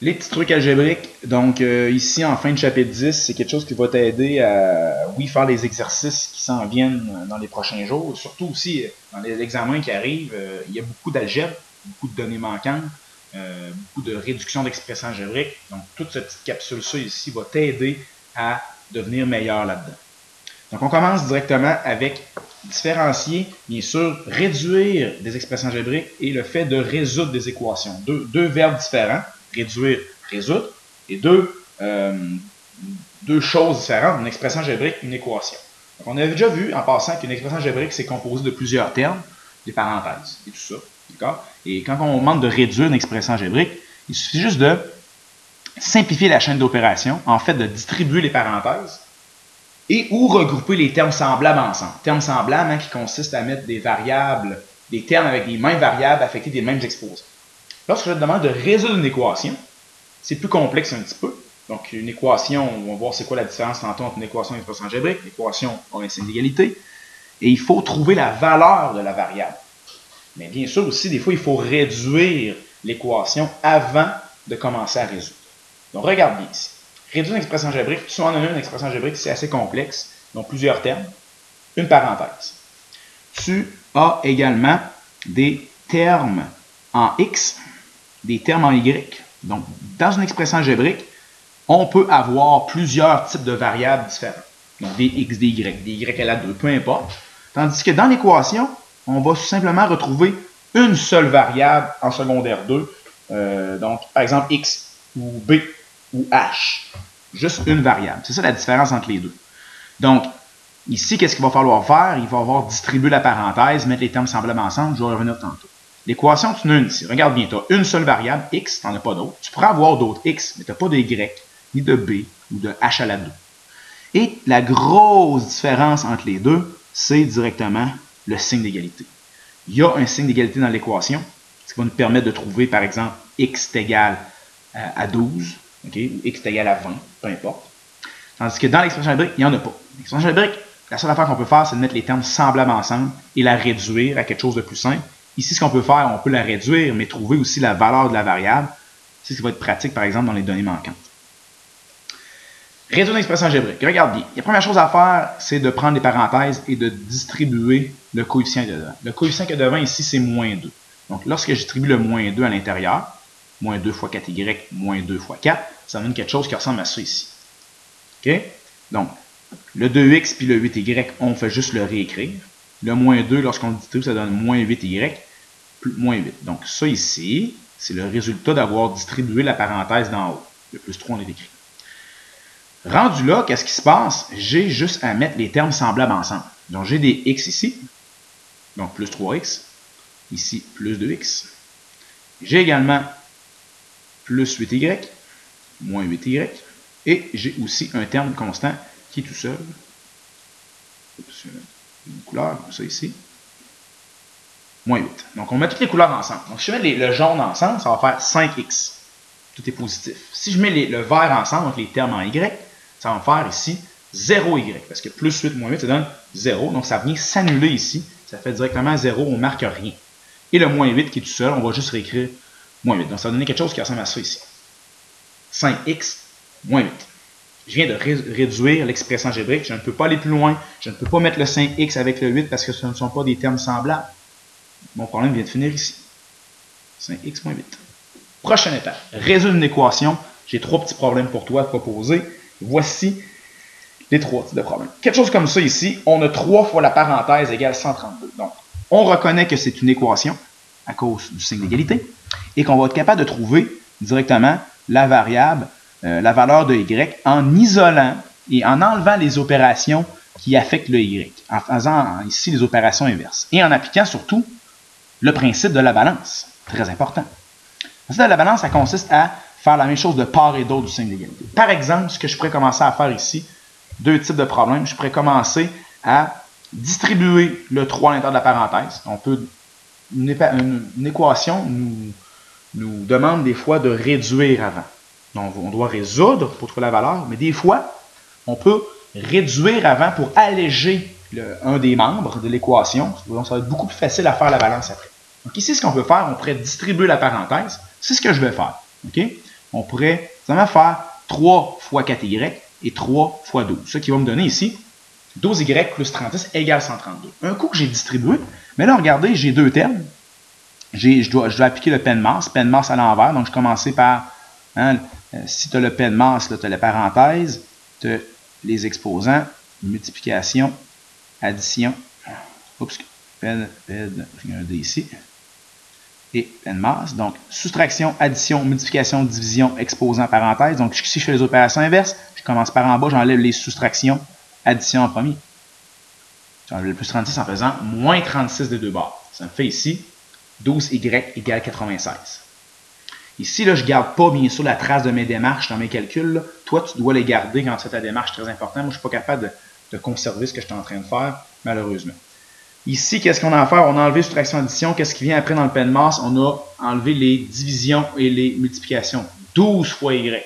Les petits trucs algébriques, donc ici en fin de chapitre 10, c'est quelque chose qui va t'aider à, oui, faire les exercices qui s'en viennent dans les prochains jours. Surtout aussi, dans l'examen qui arrive, il y a beaucoup d'algèbre, beaucoup de données manquantes, beaucoup de réduction d'expression algébrique. Donc toute cette petite capsule-là ici va t'aider à devenir meilleur là-dedans. Donc on commence directement avec différencier, bien sûr, réduire des expressions algébriques et le fait de résoudre des équations. Deux verbes différents, réduire, résoudre, et deux choses différentes, une expression algébrique, une équation. Donc on avait déjà vu en passant qu'une expression algébrique, c'est composé de plusieurs termes, des parenthèses et tout ça. D'accord? Et quand on demande de réduire une expression algébrique, il suffit juste de simplifier la chaîne d'opération, en fait de distribuer les parenthèses et ou regrouper les termes semblables ensemble. Termes semblables qui consistent à mettre des variables, des termes avec les mêmes variables affectées des mêmes exposants. Lorsque je te demande de résoudre une équation, c'est plus complexe un petit peu. Donc, une équation, on va voir c'est quoi la différence entre une équation et une expression algébrique. L'équation a un signe d'égalité. Et il faut trouver la valeur de la variable. Mais bien sûr aussi, des fois, il faut réduire l'équation avant de commencer à résoudre. Donc, regarde bien ici. Réduire une expression algébrique, tu en as une expression algébrique, c'est assez complexe. Donc, plusieurs termes. Une parenthèse. Tu as également des termes en X, des termes en Y. Donc, dans une expression algébrique, on peut avoir plusieurs types de variables différentes. Donc, des X, des Y à la 2, peu importe. Tandis que dans l'équation, on va simplement retrouver une seule variable en secondaire 2. Donc, par exemple, X ou B ou H. Juste une variable. C'est ça la différence entre les deux. Donc, ici, qu'est-ce qu'il va falloir faire? Il va falloir distribuer la parenthèse, mettre les termes semblables ensemble. Je vais revenir tantôt. L'équation, tu en as une ici. Regarde bien, tu as une seule variable, X, tu n'en as pas d'autres. Tu pourrais avoir d'autres X, mais tu n'as pas de Y, ni de B, ou de H à la 2. Et la grosse différence entre les deux, c'est directement le signe d'égalité. Il y a un signe d'égalité dans l'équation, ce qui va nous permettre de trouver, par exemple, X est égal à 12, okay, ou X est égal à 20, peu importe. Tandis que dans l'expression algébrique, il n'y en a pas. L'expression algébrique, la seule affaire qu'on peut faire, c'est de mettre les termes semblables ensemble et la réduire à quelque chose de plus simple. Ici, ce qu'on peut faire, on peut la réduire, mais trouver aussi la valeur de la variable. C'est ce qui va être pratique, par exemple, dans les données manquantes. Réduire une expression algébrique. Regarde bien. La première chose à faire, c'est de prendre les parenthèses et de distribuer le coefficient qu'il y a devant. Le coefficient qu'il y a devant, ici, c'est moins 2. Donc, lorsque je distribue le moins 2 à l'intérieur, moins 2 fois 4y, moins 2 fois 4, ça donne quelque chose qui ressemble à ça ici. OK? Donc, le 2x puis le 8y, on fait juste le réécrire. Le moins 2, lorsqu'on le distribue, ça donne moins 8y, plus moins 8. Donc, ça ici, c'est le résultat d'avoir distribué la parenthèse d'en haut. Le plus 3, on est écrit. Rendu là, qu'est-ce qui se passe? J'ai juste à mettre les termes semblables ensemble. Donc, j'ai des x ici, donc plus 3x, ici plus 2x. J'ai également plus 8y, moins 8y, et j'ai aussi un terme constant qui est tout seul. Une couleur, comme ça ici. Moins 8. Donc, on met toutes les couleurs ensemble. Donc, si je mets le jaune ensemble, ça va faire 5x. Tout est positif. Si je mets le vert ensemble, donc les termes en y, ça va me faire ici 0y. Parce que plus 8 moins 8, ça donne 0. Donc, ça vient s'annuler ici. Ça fait directement 0, on ne marque rien. Et le moins 8 qui est tout seul, on va juste réécrire moins 8. Donc, ça va donner quelque chose qui ressemble à ça ici. 5x moins 8. Je viens de réduire l'expression algébrique. Je ne peux pas aller plus loin. Je ne peux pas mettre le 5x avec le 8 parce que ce ne sont pas des termes semblables. Mon problème vient de finir ici. 5x moins 8. Prochaine étape. Résoudre une équation. J'ai 3 petits problèmes pour toi à proposer. Voici les 3 types de problèmes. Quelque chose comme ça ici. On a 3 fois la parenthèse égale 132. Donc, on reconnaît que c'est une équation à cause du signe d'égalité et qu'on va être capable de trouver directement la variable, la valeur de y en isolant et en enlevant les opérations qui affectent le y, en faisant ici les opérations inverses et en appliquant surtout le principe de la balance. Très important. Le principe de la balance, ça consiste à faire la même chose de part et d'autre du signe d'égalité. Par exemple, ce que je pourrais commencer à faire ici, 2 types de problèmes, je pourrais commencer à distribuer le 3 à l'intérieur de la parenthèse. On peut, une équation nous demande des fois de réduire avant. Donc, on doit résoudre pour trouver la valeur, mais des fois, on peut réduire avant pour alléger un des membres de l'équation. Donc, ça va être beaucoup plus facile à faire la balance après. Donc, ici, ce qu'on peut faire, on pourrait distribuer la parenthèse. C'est ce que je vais faire. Okay? on pourrait seulement faire 3 fois 4y et 3 fois 12. Ce qui va me donner ici 12y plus 36 égale 132. Un coup que j'ai distribué, mais là, regardez, j'ai deux termes. Je dois appliquer le pen masse à l'envers. Donc, je commençais par, hein, si tu as le pen masse, tu as les parenthèses, tu as les exposants, multiplication, addition, oups, pen, il y a un D ici, et pen masse. Donc, soustraction, addition, multiplication, division, exposant, parenthèse. Donc, si je fais les opérations inverses, je commence par en bas, j'enlève les soustractions, addition en premier. J'enlève le plus 36 en faisant moins 36 des deux bords. Ça me fait ici 12y égale 96. Ici, là, je ne garde pas, bien sûr, la trace de mes démarches dans mes calculs. Là. Toi, tu dois les garder quand tu fais ta démarche, très important. Moi, je ne suis pas capable de conserver ce que je suis en train de faire, malheureusement. Ici, qu'est-ce qu'on a à faire? On a enlevé soustraction addition. Qu'est-ce qui vient après dans le pen masse? On a enlevé les divisions et les multiplications. 12 fois y.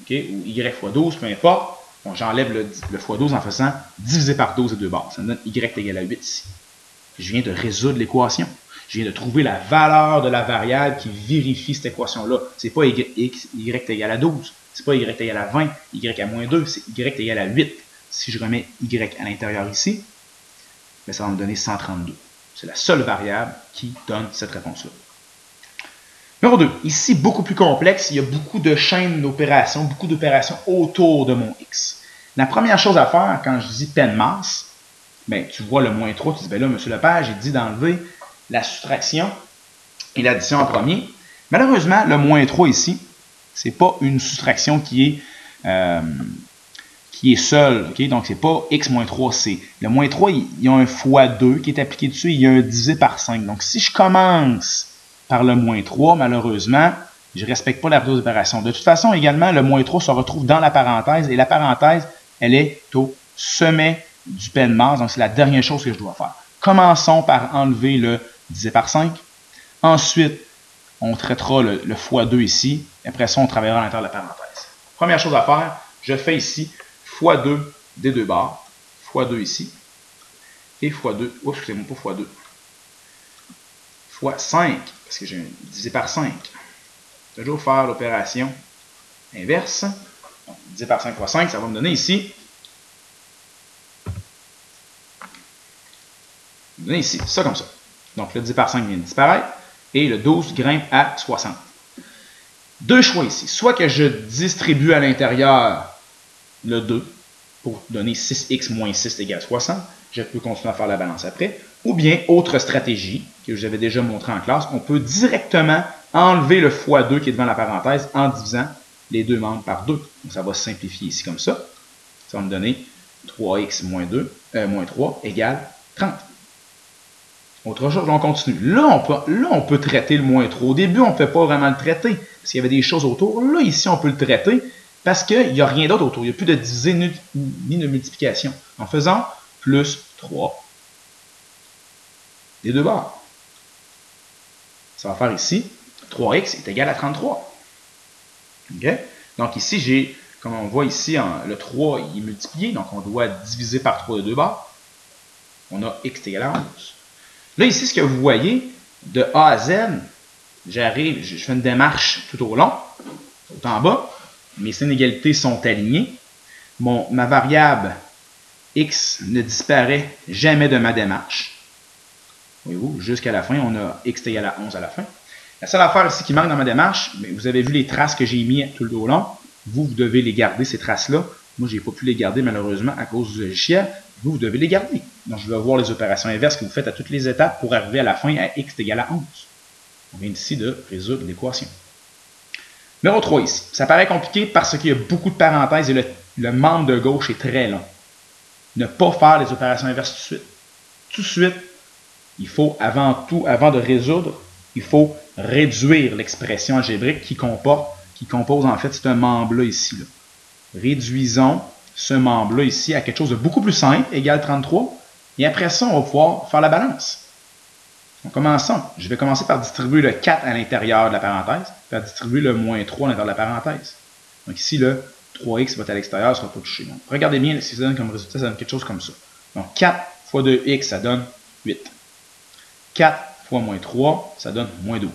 Okay? Ou y fois 12, peu importe. Bon, j'enlève le fois 12 en faisant diviser par 12 et deux bords. Ça me donne y égale à 8 ici. Je viens de résoudre l'équation. Je viens de trouver la valeur de la variable qui vérifie cette équation-là. Ce n'est pas y égale à 12, ce n'est pas y égale à 20, y à moins 2, c'est y égale à 8. Si je remets y à l'intérieur ici, bien, ça va me donner 132. C'est la seule variable qui donne cette réponse-là. Numéro 2. Ici, beaucoup plus complexe, il y a beaucoup de chaînes d'opérations, beaucoup d'opérations autour de mon x. La première chose à faire, quand je dis pen masse, ben, tu vois le moins 3, tu dis, ben là, M. Lepage, j'ai dit d'enlever la soustraction et l'addition en premier. Malheureusement, le moins 3 ici, ce n'est pas une soustraction qui est seule. Okay? Donc, ce n'est pas x moins 3c. Le moins 3, il y a un fois 2 qui est appliqué dessus, il y a un divisé par 5. Donc, si je commence par le moins 3, malheureusement, je ne respecte pas la règle d'opération. De toute façon, également, le moins 3 se retrouve dans la parenthèse et la parenthèse, elle est au sommet du pen masse. Donc, c'est la dernière chose que je dois faire. Commençons par enlever le divisé par 5. Ensuite, on traitera le fois 2 ici. Après ça, on travaillera à l'intérieur de la parenthèse. Première chose à faire, je fais ici fois 2 des deux barres. Fois 2 ici. Et fois 2, oups, excusez-moi, pas fois 2. Fois 5, parce que j'ai divisé par 5. Toujours faire l'opération inverse. Donc, divisé par 5 fois 5, ça va me donner ici. Ça comme ça. Donc, le 10 par 5 vient de disparaître. Et le 12 grimpe à 60. Deux choix ici. Soit que je distribue à l'intérieur le 2 pour donner 6x moins 6 égale 60. Je peux continuer à faire la balance après. Ou bien, autre stratégie que je vous avais déjà montré en classe, on peut directement enlever le fois 2 qui est devant la parenthèse en divisant les deux membres par 2. Donc, ça va se simplifier ici comme ça. Ça va me donner 3x moins 3 égale 30. Autre chose, on continue. Là, on peut traiter le moins 3. Au début, on ne peut pas vraiment le traiter parce qu'il y avait des choses autour. Là, ici, on peut le traiter parce qu'il n'y a rien d'autre autour. Il n'y a plus de divisé ni de multiplication. En faisant plus 3 des deux bords. Ça va faire ici 3x est égal à 33. Okay? Donc ici, j'ai, comme on voit ici, le 3 est multiplié. Donc on doit diviser par 3 des deux bords. On a x est égal à 11. Là, ici, ce que vous voyez, de A à Z, j'arrive, je fais une démarche tout au long, tout en bas. Mes inégalités sont alignées. Ma variable x ne disparaît jamais de ma démarche. Voyez-vous, jusqu'à la fin, on a x égale à 11 à la fin. La seule affaire ici qui manque dans ma démarche, mais vous avez vu les traces que j'ai mises tout le long. Vous devez les garder, ces traces-là. Moi, je n'ai pas pu les garder, malheureusement, à cause du logiciel. Vous devez les garder. Donc, je vais voir les opérations inverses que vous faites à toutes les étapes pour arriver à la fin à x égale à 11. On vient ici de résoudre l'équation. Numéro 3 ici. Ça paraît compliqué parce qu'il y a beaucoup de parenthèses et le membre de gauche est très long. Ne pas faire les opérations inverses tout de suite. Tout de suite, il faut avant de résoudre, il faut réduire l'expression algébrique qui compose en fait ce membre-là ici. Là. Réduisons ce membre-là ici à quelque chose de beaucoup plus simple, égal 33. Et après ça, on va pouvoir faire la balance. Donc, commençons. Je vais commencer par distribuer le 4 à l'intérieur de la parenthèse, par distribuer le moins 3 à l'intérieur de la parenthèse. Donc ici, le 3x va être à l'extérieur, ne sera pas touché. Donc, regardez bien ce que ça donne comme résultat, ça donne quelque chose comme ça. Donc 4 fois 2x, ça donne 8. 4 fois moins 3, ça donne moins 12.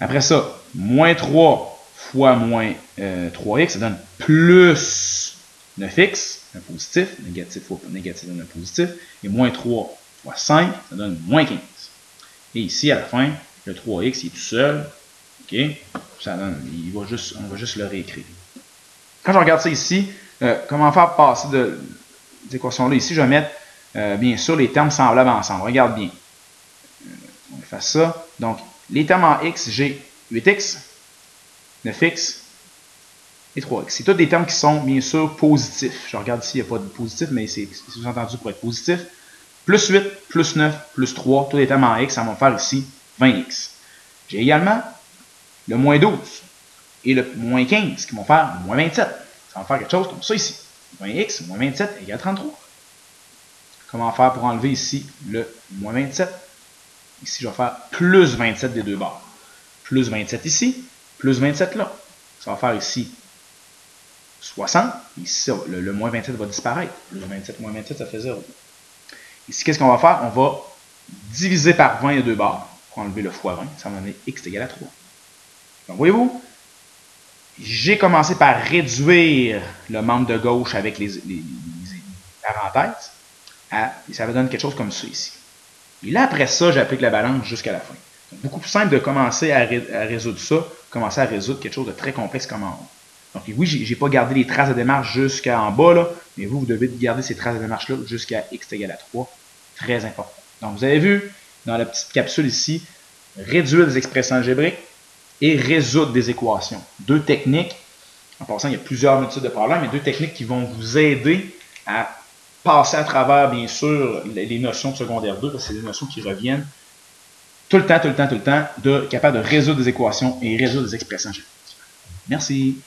Après ça, moins 3 fois moins 3x, ça donne plus 9x, un positif. Négatif fois négatif donne un positif. Et moins 3 fois 5, ça donne moins 15. Et ici, à la fin, le 3x, il est tout seul. OK? Ça donne, on va juste le réécrire. Quand je regarde ça ici, comment faire passer de cette équation-là? Ici, je vais mettre, bien sûr, les termes semblables ensemble. Regarde bien. On va faire ça. Donc, les termes en x, j'ai 8x, 9x et 3x. C'est tous des termes qui sont, bien sûr, positifs. Je regarde ici, il n'y a pas de positif, mais c'est sous-entendu pour être positif. Plus 8, plus 9, plus 3, tous les termes en x, ça va me faire ici 20x. J'ai également le moins 12 et le moins 15 qui vont faire moins 27. Ça va me faire quelque chose comme ça ici. 20x moins 27 égale 33. Comment faire pour enlever ici le moins 27? Ici, je vais faire plus 27 des deux bords. Plus 27 ici, plus 27 là. Ça va faire ici 60. Ici, le moins 27 va disparaître. Plus 27 moins 27, ça fait 0. Ici, qu'est-ce qu'on va faire? On va diviser par 20 les deux bords pour enlever le fois 20. Ça va donner x égale à 3. Donc, voyez-vous, j'ai commencé par réduire le membre de gauche avec les parenthèses. Et ça va donner quelque chose comme ça ici. Et là, après ça, j'applique la balance jusqu'à la fin. Donc, beaucoup plus simple de commencer à résoudre ça, commencer à résoudre quelque chose de très complexe comme en haut. Donc, oui, je n'ai pas gardé les traces de démarche jusqu'en bas, là, mais vous devez garder ces traces de démarche-là jusqu'à x égale à 3. Très important. Donc, vous avez vu, dans la petite capsule ici, réduire des expressions algébriques et résoudre des équations. Deux techniques. En passant, il y a plusieurs multiples de problèmes, mais deux techniques qui vont vous aider à passer à travers, bien sûr, les notions de secondaire 2, parce que c'est des notions qui reviennent tout le temps, capable de résoudre des équations et résoudre des expressions algébriques. Merci.